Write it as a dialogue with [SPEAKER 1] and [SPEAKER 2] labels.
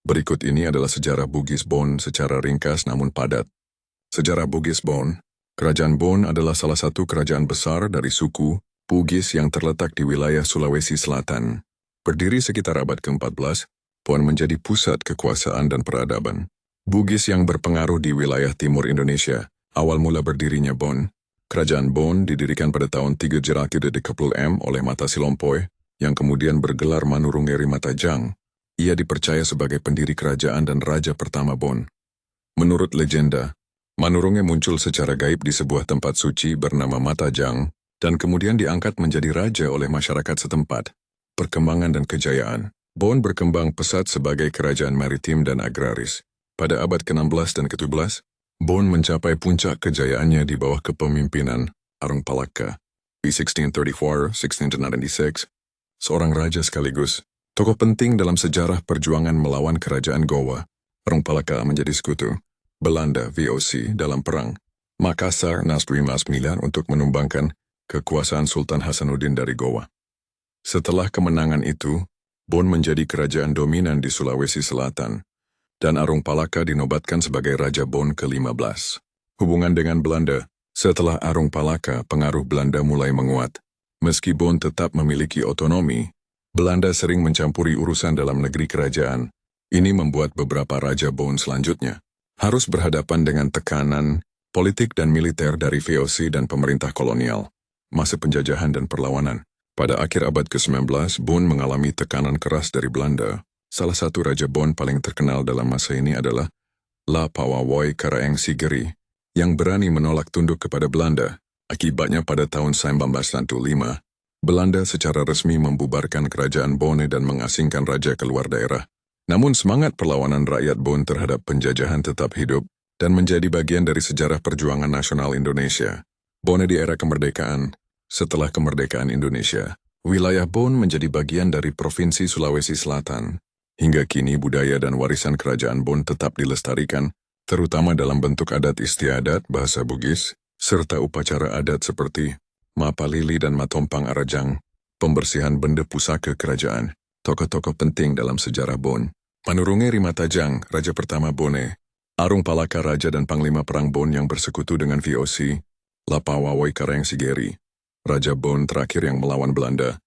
[SPEAKER 1] Berikut ini adalah sejarah Bugis Bon secara ringkas namun padat. Sejarah Bugis Bon. Kerajaan Bon adalah salah satu kerajaan besar dari suku Bugis yang terletak di wilayah Sulawesi Selatan. Berdiri sekitar abad ke-14, Bon menjadi pusat kekuasaan dan peradaban. Bugis yang berpengaruh di wilayah timur Indonesia. Awal mula berdirinya Bon. Kerajaan Bon didirikan pada tahun 330 oleh Mata Silompoy, yang kemudian bergelar Manurungeri Matajang. Ia dipercaya sebagai pendiri kerajaan dan raja pertama Bon. Menurut legenda, Manurunge muncul secara gaib di sebuah tempat suci bernama Matajang, dan kemudian diangkat menjadi raja oleh masyarakat setempat. Perkembangan dan kejayaan. Bon berkembang pesat sebagai kerajaan maritim dan agraris. Pada abad ke-16 dan ke-17, Bon mencapai puncak kejayaannya di bawah kepemimpinan Arung Palaka. Di 1634-1696, seorang raja sekaligus tokoh penting dalam sejarah perjuangan melawan kerajaan Gowa. Arung Palaka menjadi sekutu Belanda VOC dalam perang Makassar Nasri Mas Miliar untuk menumbangkan kekuasaan Sultan Hasanuddin dari Gowa. Setelah kemenangan itu, Bon menjadi kerajaan dominan di Sulawesi Selatan, dan Arung Palaka dinobatkan sebagai Raja Bon ke-15. Hubungan dengan Belanda. Setelah Arung Palaka, pengaruh Belanda mulai menguat. Meski Bon tetap memiliki otonomi, Belanda sering mencampuri urusan dalam negeri kerajaan. Ini membuat beberapa Raja Bon selanjutnya harus berhadapan dengan tekanan politik dan militer dari VOC dan pemerintah kolonial. Masa penjajahan dan perlawanan. Pada akhir abad ke-19, Bon mengalami tekanan keras dari Belanda. Salah satu Raja Bon paling terkenal dalam masa ini adalah La Pawawoi Karaeng Sigeri, yang berani menolak tunduk kepada Belanda. Akibatnya pada tahun 1905, Belanda secara resmi membubarkan kerajaan Bone dan mengasingkan raja keluar daerah. Namun semangat perlawanan rakyat Bon terhadap penjajahan tetap hidup dan menjadi bagian dari sejarah perjuangan nasional Indonesia. Bone di era kemerdekaan. Setelah kemerdekaan Indonesia, wilayah Bon menjadi bagian dari Provinsi Sulawesi Selatan. Hingga kini budaya dan warisan kerajaan Bon tetap dilestarikan, terutama dalam bentuk adat istiadat bahasa Bugis, serta upacara adat seperti Mapalili dan Matompang Arajang, pembersihan benda pusaka kerajaan. Tokoh-tokoh penting dalam sejarah Bon. Manurungeri Matajang, Raja pertama Bone. Arung Palaka, Raja dan Panglima Perang Bon yang bersekutu dengan VOC. La Pawawoi Karaeng Sigeri, Raja Bon terakhir yang melawan Belanda.